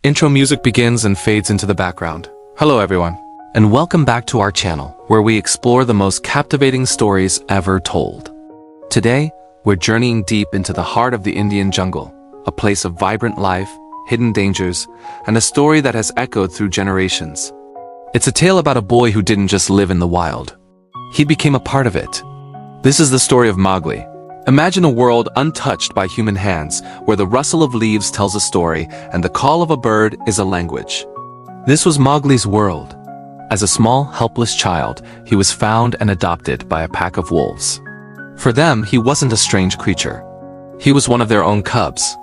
Intro music begins and fades into the background. Hello everyone, and welcome back to our channel, where we explore the most captivating stories ever told. Today, we're journeying deep into the heart of the Indian jungle, a place of vibrant life, hidden dangers, and a story that has echoed through generations. It's a tale about a boy who didn't just live in the wild. He became a part of it. This is the story of Mowgli. Imagine a world untouched by human hands, where the rustle of leaves tells a story and the call of a bird is a language. This was Mowgli's world. As a small, helpless child, he was found and adopted by a pack of wolves. For them, he wasn't a strange creature. He was one of their own cubs.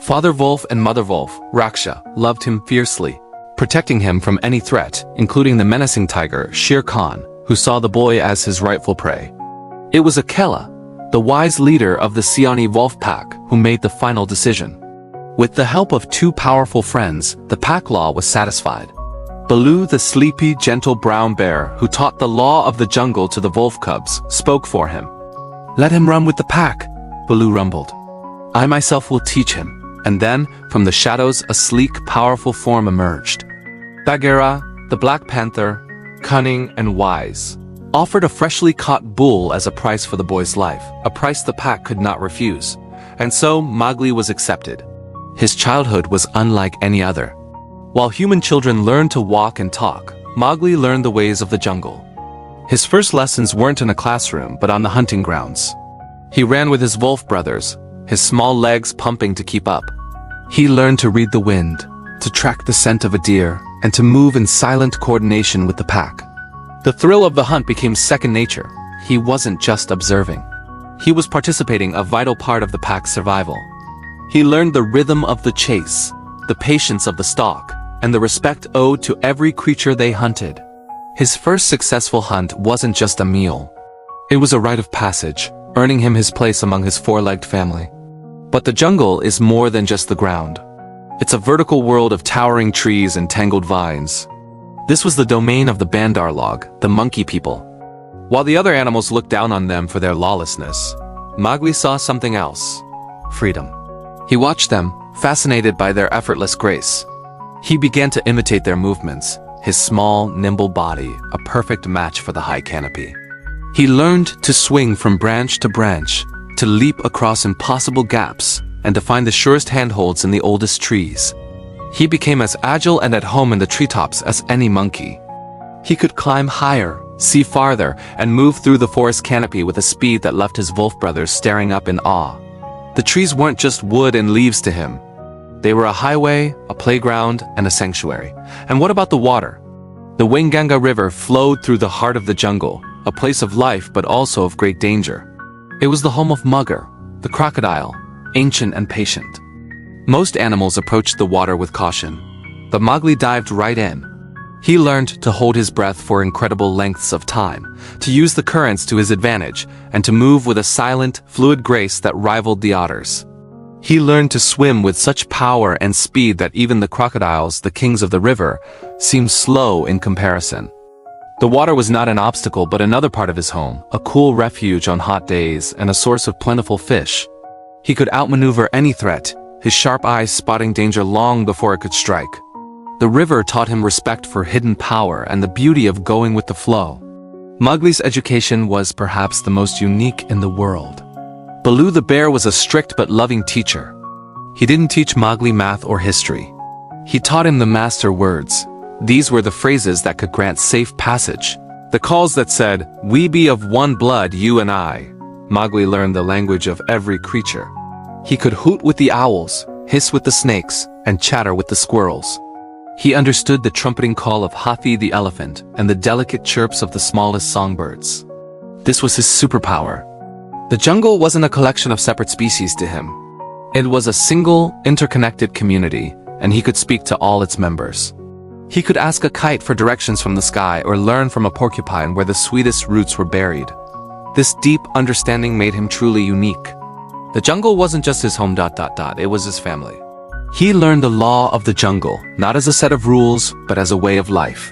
Father Wolf and Mother Wolf, Raksha, loved him fiercely, protecting him from any threat, including the menacing tiger, Shere Khan, who saw the boy as his rightful prey. It was Akela, the wise leader of the Siani wolf pack, who made the final decision. With the help of two powerful friends, the pack law was satisfied. Baloo, the sleepy, gentle brown bear, who taught the law of the jungle to the wolf cubs, spoke for him. "Let him run with the pack," Baloo rumbled. "I myself will teach him." And then, from the shadows, a sleek, powerful form emerged. Bagheera, the black panther, cunning and wise, offered a freshly caught bull as a price for the boy's life, a price the pack could not refuse. And so, Mowgli was accepted. His childhood was unlike any other. While human children learned to walk and talk, Mowgli learned the ways of the jungle. His first lessons weren't in a classroom, but on the hunting grounds. He ran with his wolf brothers, his small legs pumping to keep up. He learned to read the wind, to track the scent of a deer, and to move in silent coordination with the pack. The thrill of the hunt became second nature. He wasn't just observing. He was participating, a vital part of the pack's survival. He learned the rhythm of the chase, the patience of the stalk, and the respect owed to every creature they hunted. His first successful hunt wasn't just a meal. It was a rite of passage, earning him his place among his four-legged family. But the jungle is more than just the ground. It's a vertical world of towering trees and tangled vines. This was the domain of the Bandar log, the monkey people. While the other animals looked down on them for their lawlessness, Mowgli saw something else: freedom. He watched them, fascinated by their effortless grace. He began to imitate their movements, his small, nimble body a perfect match for the high canopy. He learned to swing from branch to branch, to leap across impossible gaps, and to find the surest handholds in the oldest trees. He became as agile and at home in the treetops as any monkey. He could climb higher, see farther, and move through the forest canopy with a speed that left his wolf brothers staring up in awe. The trees weren't just wood and leaves to him. They were a highway, a playground, and a sanctuary. And what about the water? The Wainganga River flowed through the heart of the jungle, a place of life but also of great danger. It was the home of Mugger, the crocodile, ancient and patient. Most animals approached the water with caution, but Mowgli dived right in. He learned to hold his breath for incredible lengths of time, to use the currents to his advantage, and to move with a silent, fluid grace that rivaled the otters. He learned to swim with such power and speed that even the crocodiles, the kings of the river, seemed slow in comparison. The water was not an obstacle but another part of his home, a cool refuge on hot days and a source of plentiful fish. He could outmaneuver any threat, his sharp eyes spotting danger long before it could strike. The river taught him respect for hidden power and the beauty of going with the flow. Mowgli's education was perhaps the most unique in the world. Baloo the bear was a strict but loving teacher. He didn't teach Mowgli math or history. He taught him the master words. These were the phrases that could grant safe passage, the calls that said, "We be of one blood, you and I." Mowgli learned the language of every creature. He could hoot with the owls, hiss with the snakes, and chatter with the squirrels. He understood the trumpeting call of Hathi the elephant and the delicate chirps of the smallest songbirds. This was his superpower. The jungle wasn't a collection of separate species to him. It was a single, interconnected community, and he could speak to all its members. He could ask a kite for directions from the sky or learn from a porcupine where the sweetest roots were buried. This deep understanding made him truly unique. The jungle wasn't just his home, it was his family. He learned the law of the jungle, not as a set of rules, but as a way of life.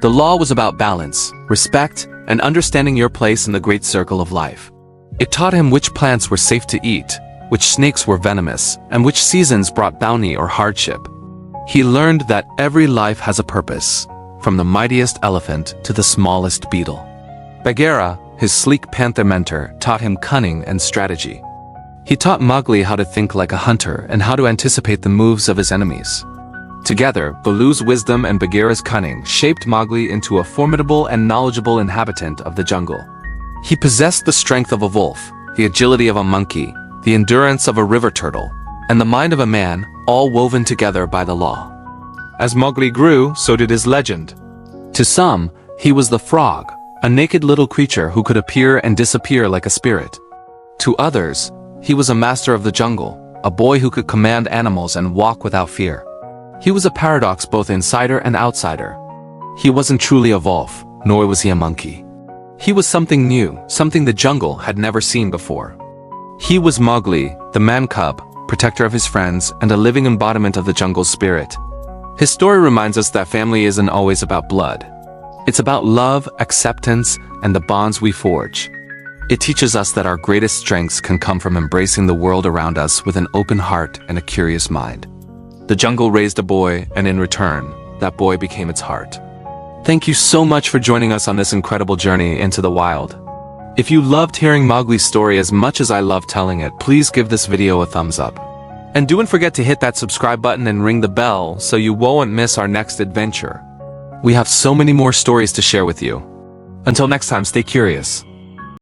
The law was about balance, respect, and understanding your place in the great circle of life. It taught him which plants were safe to eat, which snakes were venomous, and which seasons brought bounty or hardship. He learned that every life has a purpose, from the mightiest elephant to the smallest beetle. Bagheera, his sleek panther mentor, taught him cunning and strategy. He taught Mowgli how to think like a hunter and how to anticipate the moves of his enemies. Together, Baloo's wisdom and Bagheera's cunning shaped Mowgli into a formidable and knowledgeable inhabitant of the jungle. He possessed the strength of a wolf, the agility of a monkey, the endurance of a river turtle, and the mind of a man, all woven together by the law. As Mowgli grew, so did his legend. To some, he was the frog, a naked little creature who could appear and disappear like a spirit. To others, he was a master of the jungle, a boy who could command animals and walk without fear. He was a paradox both insider and outsider. He wasn't truly a wolf, nor was he a monkey. He was something new, something the jungle had never seen before. He was Mowgli, the man-cub, protector of his friends, and a living embodiment of the jungle's spirit. His story reminds us that family isn't always about blood. It's about love, acceptance, and the bonds we forge. It teaches us that our greatest strengths can come from embracing the world around us with an open heart and a curious mind. The jungle raised a boy, and in return, that boy became its heart. Thank you so much for joining us on this incredible journey into the wild. If you loved hearing Mowgli's story as much as I love telling it, please give this video a thumbs up. And don't forget to hit that subscribe button and ring the bell so you won't miss our next adventure. We have so many more stories to share with you. Until next time, stay curious.